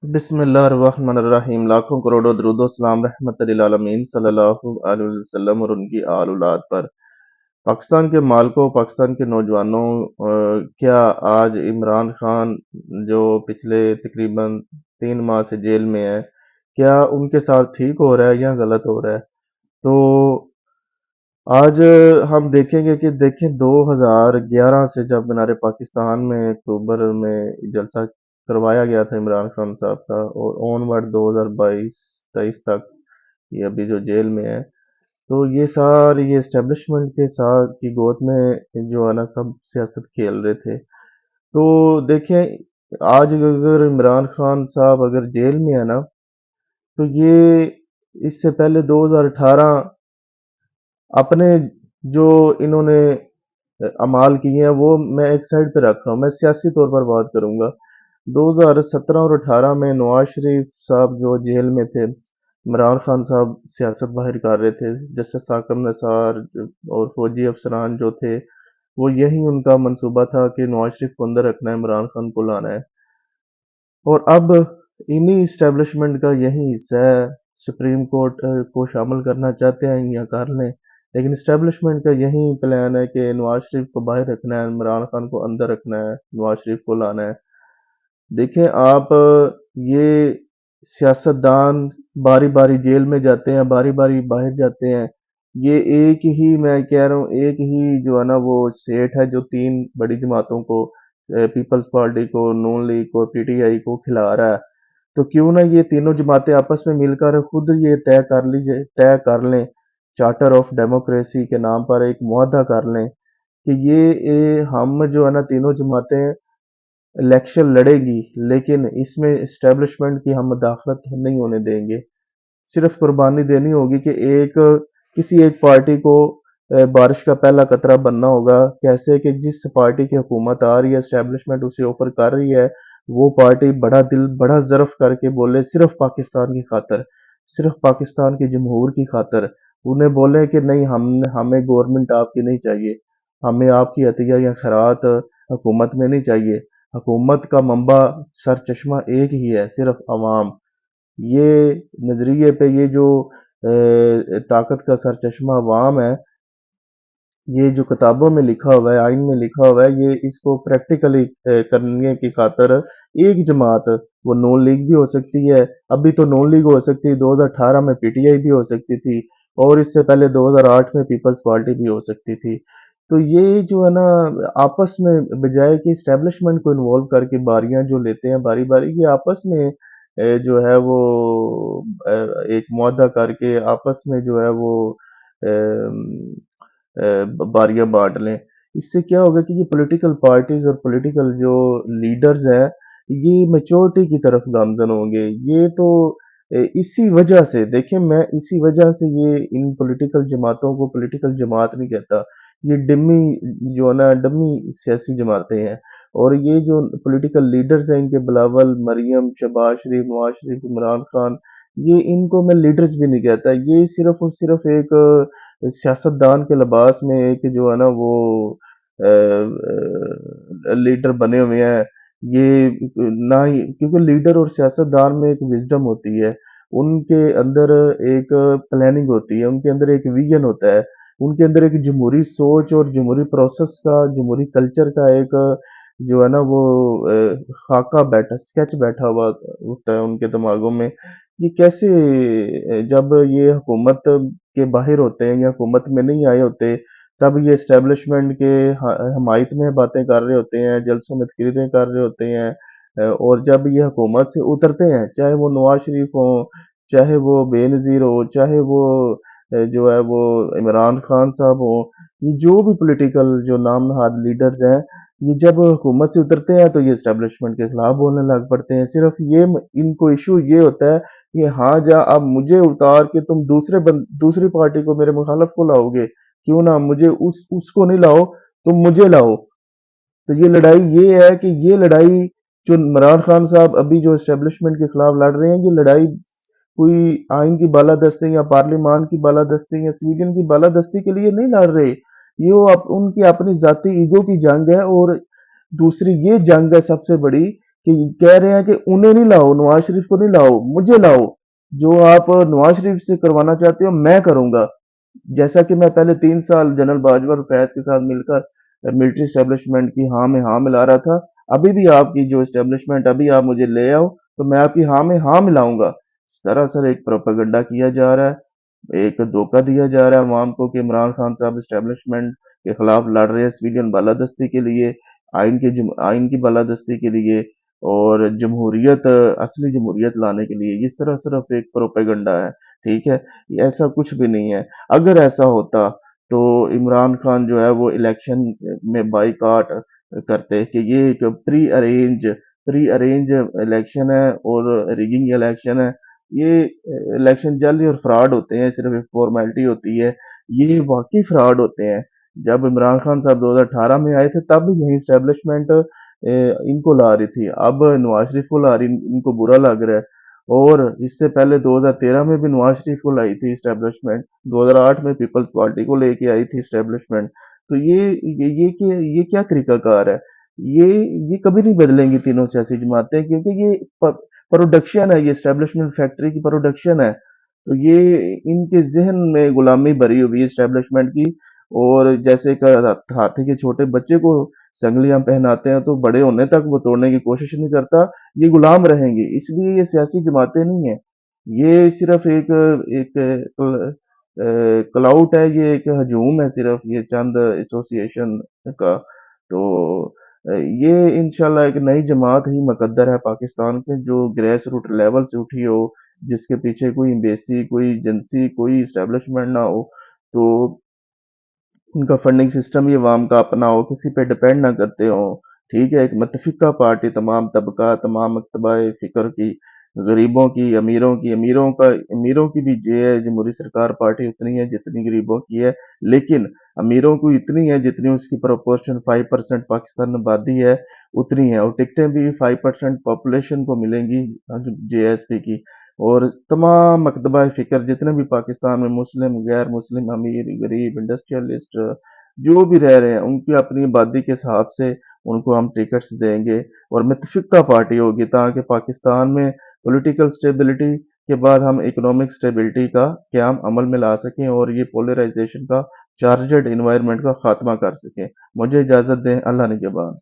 بسم اللہ الرحمن الرحیم، لاکھوں کروڑوں درود و سلام رحمت للعالمین صلی اللہ علیہ وسلم اور ان کی آل اولاد پر۔ پاکستان کے مالکوں، پاکستان کے نوجوانوں، کیا آج عمران خان جو پچھلے تقریباً 3 ماہ سے جیل میں ہے، کیا ان کے ساتھ ٹھیک ہو رہا ہے یا غلط ہو رہا ہے؟ تو آج ہم دیکھیں گے کہ 2011 سے جب مینار پاکستان میں اکتوبر میں جلسہ کروایا گیا تھا عمران خان صاحب کا، اور اون ورڈ 2022-23 تک یہ ابھی جو جیل میں ہے، تو یہ ساری یہ اسٹیبلشمنٹ کے ساتھ کی گود میں جو ہے نا سب سیاست کھیل رہے تھے۔ تو دیکھیں، آج اگر عمران خان صاحب اگر جیل میں ہے نا، تو یہ اس سے پہلے 2018 اپنے جو انہوں نے اعمال کیے ہیں وہ میں ایک سائڈ پہ رکھ رہا ہوں، میں سیاسی طور پر بات کروں گا۔ 2017 اور 18 میں نواز شریف صاحب جو جیل میں تھے، عمران خان صاحب سیاست باہر کر رہے تھے، جسٹس ثاقب نثار اور فوجی افسران جو تھے، وہ یہی ان کا منصوبہ تھا کہ نواز شریف کو اندر رکھنا ہے، عمران خان کو لانا ہے، اور اب انہی اسٹیبلشمنٹ کا یہی حصہ ہے۔ سپریم کورٹ کو شامل کرنا چاہتے ہیں یا کر لیں، لیکن اسٹیبلشمنٹ کا یہی پلان ہے کہ نواز شریف کو باہر رکھنا ہے، عمران خان کو اندر رکھنا ہے، نواز شریف کو لانا ہے۔ دیکھیں آپ، یہ سیاستدان باری باری جیل میں جاتے ہیں، باری باری باہر جاتے ہیں، یہ ایک ہی، میں کہہ رہا ہوں، ایک ہی جو ہے نا وہ سیٹ ہے جو 3 بڑی جماعتوں کو، پیپلز پارٹی کو، نون لیگ کو، پی ٹی آئی کو کھلا رہا ہے۔ تو کیوں نہ یہ تینوں جماعتیں آپس میں مل کر خود یہ طے کر لیں، چارٹر آف ڈیموکریسی کے نام پر ایک معاہدہ کر لیں کہ ہم جو ہے نا تینوں جماعتیں الیکشن لڑے گی، لیکن اس میں اسٹیبلشمنٹ کی ہم مداخلت نہیں ہونے دیں گے۔ صرف قربانی دینی ہوگی کہ کسی ایک پارٹی کو بارش کا پہلا قطرہ بننا ہوگا، کیسے کہ جس پارٹی کی حکومت آ رہی ہے، اسٹیبلشمنٹ اسے آفر کر رہی ہے، وہ پارٹی بڑا دل بڑا ظرف کر کے بولے صرف پاکستان کی خاطر، صرف پاکستان کے جمہور کی خاطر، انہیں بولے کہ نہیں، ہمیں گورنمنٹ آپ کی نہیں چاہیے، ہمیں آپ کی عطیہ یا خیرات حکومت میں نہیں چاہیے، حکومت کا منبع سر چشمہ ایک ہی ہے، صرف عوام۔ یہ نظریے پہ یہ جو طاقت کا سر چشمہ عوام ہے، یہ جو کتابوں میں لکھا ہوا ہے، آئین میں لکھا ہوا ہے، یہ اس کو پریکٹیکلی کرنے کی خاطر ایک جماعت، وہ نون لیگ بھی ہو سکتی ہے، ابھی تو نون لیگ ہو سکتی ہے، 2018 میں پی ٹی آئی بھی ہو سکتی تھی، اور اس سے پہلے 2008 میں پیپلز پارٹی بھی ہو سکتی تھی۔ تو یہ جو ہے نا آپس میں، بجائے کہ اسٹیبلشمنٹ کو انوالو کر کے باریاں جو لیتے ہیں باری باری، یہ آپس میں جو ہے وہ ایک معاہدہ کر کے آپس میں جو ہے وہ باریاں بانٹ لیں۔ اس سے کیا ہوگا کہ یہ پولیٹیکل پارٹیز اور پولیٹیکل جو لیڈرز ہیں، یہ میچورٹی کی طرف گامزن ہوں گے۔ یہ تو اسی وجہ سے، دیکھیں، میں اسی وجہ سے یہ ان پولیٹیکل جماعتوں کو پولیٹیکل جماعت نہیں کہتا، یہ ڈمی جو ہے نا ڈمی سیاسی جماعتیں ہیں، اور یہ جو پولیٹیکل لیڈرز ہیں، ان کے بلاول، مریم، شہباز شریف، نواز شریف، عمران خان، یہ ان کو میں لیڈرز بھی نہیں کہتا، یہ صرف اور صرف ایک سیاستدان کے لباس میں ایک جو ہے نا وہ لیڈر بنے ہوئے ہیں۔ یہ نہ ہی، کیونکہ لیڈر اور سیاستدان میں ایک وزڈم ہوتی ہے، ان کے اندر ایک پلاننگ ہوتی ہے، ان کے اندر ایک ویژن ہوتا ہے، ان کے اندر ایک جمہوری سوچ اور جمہوری پروسیس کا، جمہوری کلچر کا ایک جو ہے نا وہ خاکہ بیٹھا، سکیچ بیٹھا ہوا ہوتا ہے ان کے دماغوں میں۔ یہ کیسے جب یہ حکومت کے باہر ہوتے ہیں یا حکومت میں نہیں آئے ہوتے، تب یہ اسٹیبلشمنٹ کے حمایت میں باتیں کر رہے ہوتے ہیں، جلسوں میں تقریریں کر رہے ہوتے ہیں، اور جب یہ حکومت سے اترتے ہیں، چاہے وہ نواز شریف ہوں، چاہے وہ بے نظیر ہو، چاہے وہ جو ہے وہ عمران خان صاحب ہوں، یہ جو بھی پولیٹیکل جو نام نہاد لیڈرز ہیں، یہ جب حکومت سے اترتے ہیں تو یہ اسٹیبلشمنٹ کے خلاف بولنے لگ پڑتے ہیں۔ صرف یہ ان کو ایشو یہ ہوتا ہے کہ ہاں جا، اب مجھے اتار کے تم دوسری پارٹی کو، میرے مخالف کو لاؤ گے، کیوں نہ مجھے اس کو نہیں لاؤ، تم مجھے لاؤ۔ تو یہ لڑائی یہ ہے کہ یہ لڑائی جو عمران خان صاحب ابھی جو اسٹیبلشمنٹ کے خلاف لڑ رہے ہیں، یہ لڑائی کوئی آئین کی بالادستی یا پارلیمان کی بالادستی یا سویڈن کی بالادستی کے لیے نہیں لڑ رہے، یہ ان کی اپنی ذاتی ایگو کی جنگ ہے، اور دوسری یہ جنگ ہے سب سے بڑی کہ کہہ رہے ہیں کہ انہیں نہیں لاؤ، نواز شریف کو نہیں لاؤ، مجھے لاؤ، جو آپ نواز شریف سے کروانا چاہتے ہو میں کروں گا۔ جیسا کہ میں پہلے 3 سال جنرل باجوہ اور فیض کے ساتھ مل کر ملٹری اسٹیبلشمنٹ کی ہاں میں ہاں ملا رہا تھا، ابھی بھی آپ کی جو اسٹیبلشمنٹ ابھی آپ مجھے لے آؤ تو میں آپ کی ہاں میں ہاں ملاؤں گا۔ سراسر ایک پروپیگنڈا کیا جا رہا ہے، ایک دھوکہ دیا جا رہا ہے عوام کو کہ عمران خان صاحب اسٹیبلشمنٹ کے خلاف لڑ رہے ہیں سویلین بالادستی کے لیے، آئین کی بالادستی کے لیے اور جمہوریت، اصلی جمہوریت لانے کے لیے۔ یہ صرف ایک پروپیگنڈا ہے، ٹھیک ہے، یہ ایسا کچھ بھی نہیں ہے۔ اگر ایسا ہوتا تو عمران خان جو ہے وہ الیکشن میں بائیکاٹ کرتے کہ یہ ایک پری ارینج الیکشن ہے اور ریگنگ الیکشن ہے، یہ الیکشن جعلی اور فراڈ ہوتے ہیں، صرف ایک فارمیلٹی ہوتی ہے، یہ واقعی فراڈ ہوتے ہیں۔ جب عمران خان صاحب 2018 میں آئے تھے تب بھی یہی اسٹیبلشمنٹ ان کو لا رہی تھی، اب نواز شریف کو لا رہی، ان کو برا لگ رہا ہے۔ اور اس سے پہلے 2013 میں بھی نواز شریف کو لائی تھی اسٹیبلشمنٹ، 2008 میں پیپلز پارٹی کو لے کے آئی تھی اسٹیبلشمنٹ۔ تو یہ کیا طریقہ کار ہے؟ یہ کبھی نہیں بدلیں گی تینوں سیاسی جماعتیں، کیونکہ یہ پروڈکشن ہے، یہ اسٹیبلشمنٹ فیکٹری کی پروڈکشن ہے۔ تو یہ ان کے ذہن میں غلامی بھری ہوئی ہے اسٹیبلشمنٹ کی، اور جیسے کہ ہاتھی کے چھوٹے بچے کو سنگلیاں پہناتے ہیں تو بڑے ہونے تک وہ توڑنے کی کوشش نہیں کرتا، یہ غلام رہیں گے۔ اس لیے یہ سیاسی جماعتیں نہیں ہیں، یہ صرف ایک کلاؤٹ ہے، یہ ایک ہجوم ہے صرف یہ چند ایسوسیشن کا۔ تو یہ انشاءاللہ ایک نئی جماعت ہی مقدر ہے پاکستان کے، جو گریس روٹ لیول سے اٹھی ہو، جس کے پیچھے کوئی ایمبیسی، کوئی ایجنسی، کوئی اسٹیبلشمنٹ نہ ہو، تو ان کا فنڈنگ سسٹم یہ عوام کا اپنا ہو، کسی پہ ڈپینڈ نہ کرتے ہوں، ٹھیک ہے، ایک متفقہ پارٹی تمام طبقات، تمام مکتبہ فکر کی، غریبوں کی، امیروں کی بھی جو ہے جمہوری سرکار پارٹی اتنی ہے جتنی غریبوں کی ہے، لیکن امیروں کو اتنی ہے جتنی اس کی پروپورشن 5% پاکستان آبادی ہے اتنی ہے، اور ٹکٹیں بھی 5% پاپولیشن کو ملیں گی جے ایس پی کی۔ اور تمام مکتبہ فکر جتنے بھی پاکستان میں مسلم، غیر مسلم، امیر، غریب، انڈسٹریلسٹ جو بھی رہ رہے ہیں، ان کی اپنی آبادی کے حساب سے ان کو ہم ٹکٹس دیں گے، اور متفقہ پارٹی ہوگی تاکہ پاکستان میں پولیٹیکل سٹیبلٹی کے بعد ہم اکنامک سٹیبلٹی کا قیام عمل میں لا سکیں اور یہ پولرائزیشن کا چارجڈ انوائرمنٹ کا خاتمہ کر سکیں۔ مجھے اجازت دیں، اللہ نگہبان۔